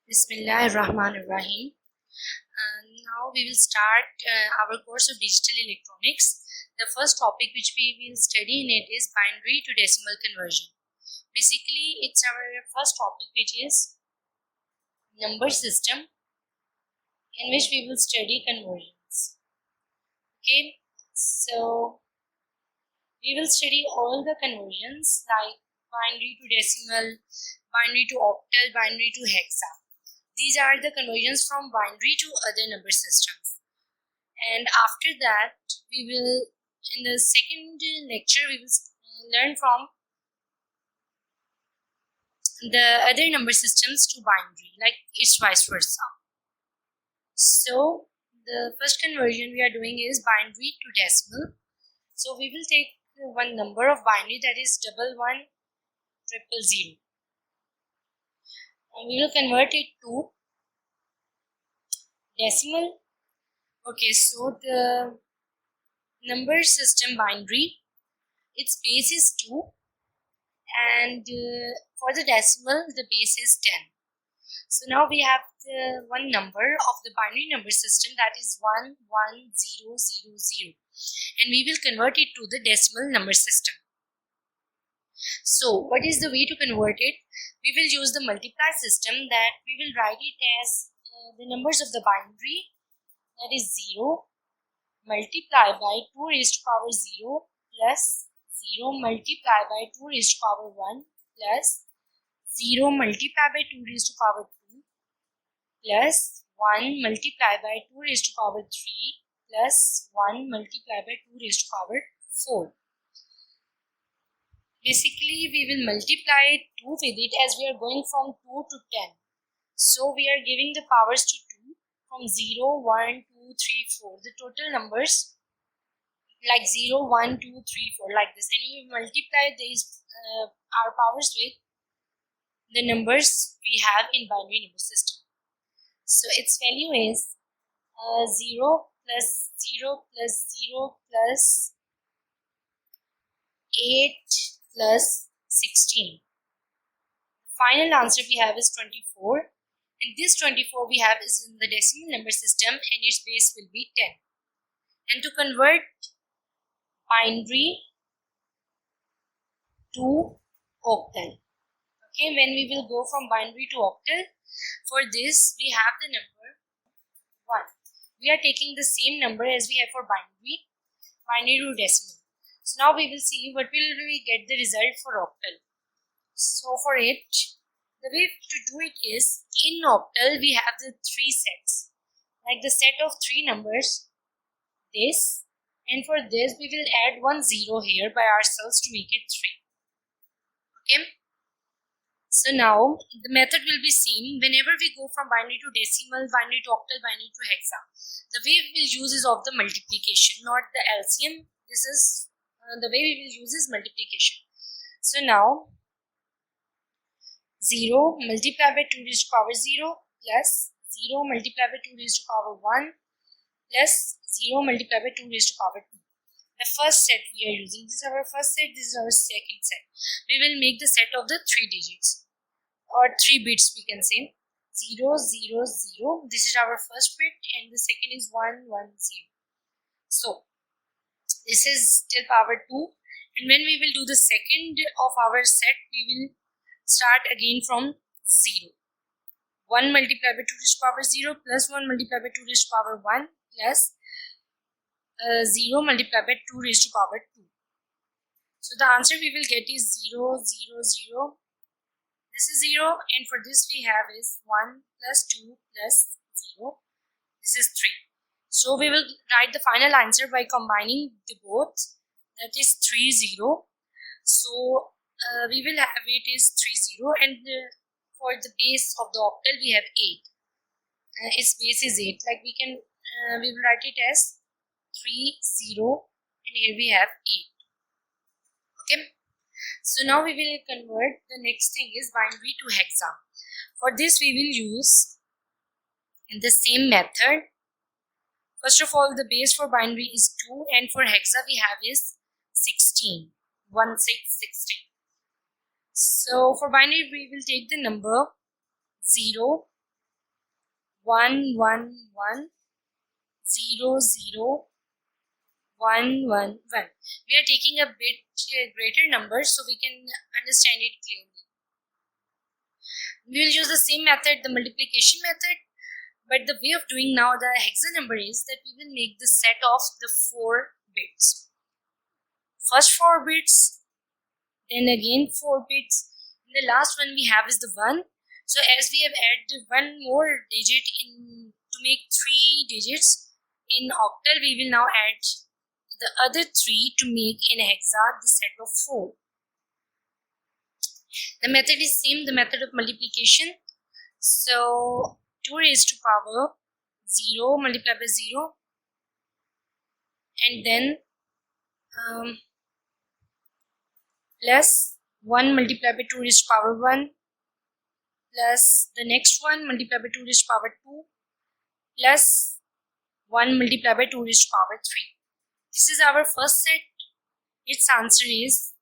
Bismillahirrahmanirrahim. Now we will start our course of digital electronics. The first topic which we will study in it is binary to decimal conversion. Basically, it's our first topic, which is number system, in which we will study conversions. Okay, so we will study all the conversions like binary to decimal, binary to octal, binary to hexa. These are the conversions from binary to other number systems. And after that, we will, in the second lecture, we will learn from the other number systems to binary, like it's vice versa. So the first conversion we are doing is binary to decimal. So we will take one number of binary, that is 111000, and we will convert it to decimal. Okay, so the number system binary, its base is 2, and for the decimal the base is 10. So now we have the one number of the binary number system, that is 11000, and we will convert it to the decimal number system. So what is the way to convert it? We will use the multiply system, that we will write it as the numbers of the binary, that is 0 multiplied by 2 raised to power 0 plus 0 multiplied by 2 raised to power 1 plus 0 multiplied by 2 raised to power 2 plus 1 multiplied by 2 raised to power 3 plus 1 multiplied by 2 raised to power 4. Basically, we will multiply 2 with it, as we are going from 2 to 10. So we are giving the powers to 2 from 0, 1, 2, 3, 4. The total numbers like 0, 1, 2, 3, 4, like this. And we multiply these our powers with the numbers we have in binary number system. So its value is 0 plus 0 plus 0 plus 8 plus 16. Final answer we have is 24, and this 24 we have is in the decimal number system, and its base will be 10. And to convert binary to octal, okay, when we will go from binary to octal, for this we have the number 1. We are taking the same number as we have for binary to decimal. So now we will see what will we get the result for octal. So for it, the way to do it is, in octal we have the 3 sets, like the set of 3 numbers, this, and for this we will add 1 0 here by ourselves to make it 3. Okay, so now the method will be same whenever we go from binary to decimal, binary to octal, binary to hexa. The way we will use is of the multiplication, not the LCM. This is the way we will use is multiplication. So now 0 multiplied by 2 raised to power 0 plus 0 multiplied by 2 raised to power 1 plus 0 multiplied by 2 raised to power 2. The first set we are using, this is our first set, this is our second set. We will make the set of the 3 digits or 3 bits, we can say 0 0 0. This is our first bit, and the second is 1 1 0. So this is till power 2, and when we will do the second of our set, we will start again from 0. 1 multiplied by 2 raised to power 0 plus 1 multiplied by 2 raised to power 1 plus 0 multiplied by 2 raised to power 2. So the answer we will get is 0 0 0. This is 0, and for this we have is 1 plus 2 plus 0. This is 3. So we will write the final answer by combining the both, that is 3 0. So we will have it is 3 0, and for the base of the octal we have 8. Its base is 8. Like we will write it as 3 0, and here we have 8. Okay. So now we will convert. The next thing is binary to hexa. For this we will use the same method. First of all, the base for binary is 2, and for hexa we have is 16. 1 6 16. So for binary we will take the number 0 1 1 1 0 0 1 1 1. We are taking a bit greater number so we can understand it clearly. We will use the same method, the multiplication method, but the way of doing now the hexa number is that we will make the set of the 4 bits. First 4 bits, then again 4 bits, and the last one we have is the 1. So as we have added one more digit in to make 3 digits in octal, we will now add the other 3 to make in hexa the set of 4. The method is same, the method of multiplication. So 2 raised to power 0 multiplied by 0, and then plus 1 multiplied by 2 raised to power 1, plus the next one multiplied by 2 raised to power 2, plus 1 multiplied by 2 raised to power 3. This is our first set. Its answer is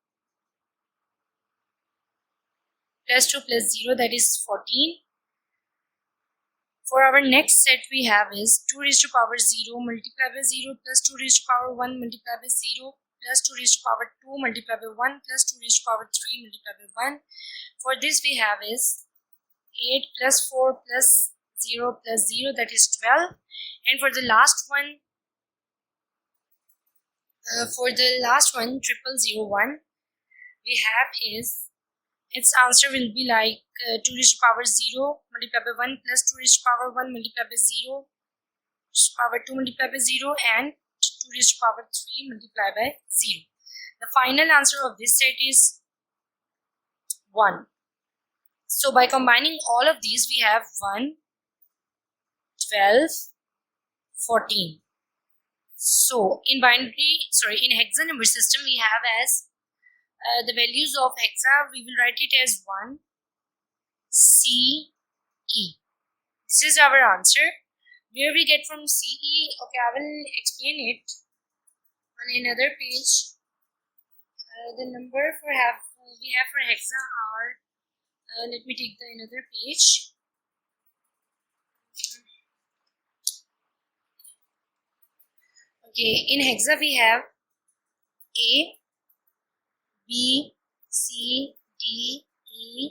plus 2 plus 0, that is 14. For our next set we have is 2 raised to power 0 multiplied by 0 plus 2 raised to power 1 multiplied by 0 plus 2 raised to power 2 multiplied by 1 plus 2 raised to power 3 multiplied by 1. For this we have is 8 plus 4 plus 0 plus 0, that is 12. And for the last one, 0001, we have is, its answer will be like 2 raised to power 0 multiplied by 1 plus 2 raised to power 1 multiplied by 0 raised to power 2 multiplied by 0 and 2 raised to power 3 multiplied by 0. The final answer of this set is 1. So by combining all of these we have 1, 12, 14. So in hexa number system we have as the values of hexa, we will write it as 1 C E. This is our answer. Where we get from CE, okay, I will explain it on another page. The number we have for hexa are, let me take the another page. Okay, in hexa we have A, B, C, D, E,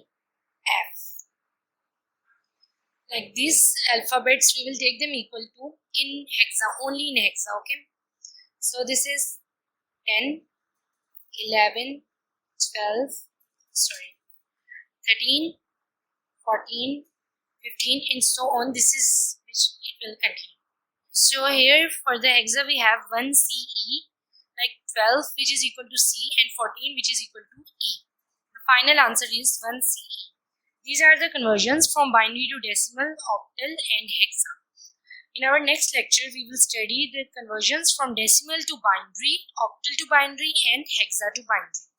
F. Like these alphabets, we will take them equal to in hexa, only in hexa, okay. So this is 10, 11, 12, 13, 14, 15, and so on. This is which it will continue. So here for the hexa we have 1 CE, like 12 which is equal to C and 14 which is equal to E. The final answer is 1 CE. These are the conversions from binary to decimal, octal and hexa. In our next lecture we will study the conversions from decimal to binary, octal to binary and hexa to binary.